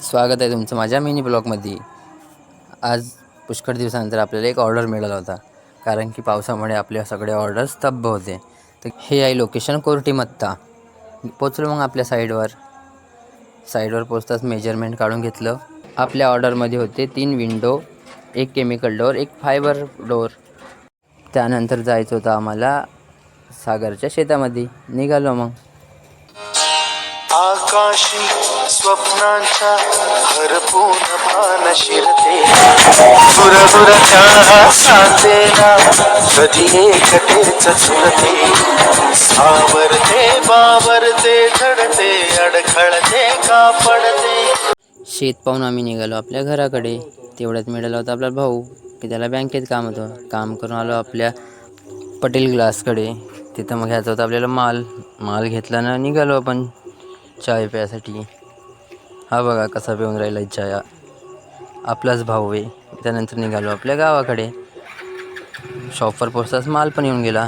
स्वागत आहे तुमचं माझ्या मिनी ब्लॉगमध्ये. आज पुष्कळ दिवसानंतर आपल्याला एक ऑर्डर मिळाला होता, कारण की पावसामुळे आपल्या सगळे ऑर्डर स्तब्ध होते. तर हे आहे लोकेशन कोर्टीमत्ता. पोचलो मग आपल्या साईडवर पोचताच मेजरमेंट काढून घेतलं. आपल्या ऑर्डरमध्ये होते 3 window, 1 chemical door, 1 fibre door. त्यानंतर जायचं होतं आम्हाला सागरच्या शेतामध्ये. निघालो मग. आकाशी स्वप्नांच्या हरपून मान शिरते, दुरदुरच्या साथेना कधी एकटेच चुरते, सावरते बावरते झडते अडखळते का पडते. शेत पाहून आम्ही निघालो आपल्या घराकडे. तेवढ्यात मिळाला होता आपला भाऊ, की त्याला बँकेत काम होतं. काम करून आलो आपल्या पटेल ग्लासकडे. तिथं मग घ्यायचं होतं आपल्याला माल घेतला ना निघालो आपण चाय प्यायसाठी. हा बघा कसा पिऊन राहिला चाय, आपलाच भाऊ आहे. त्यानंतर निघालो आपल्या गावाकडे. शॉपवर पोचताच माल पण येऊन गेला.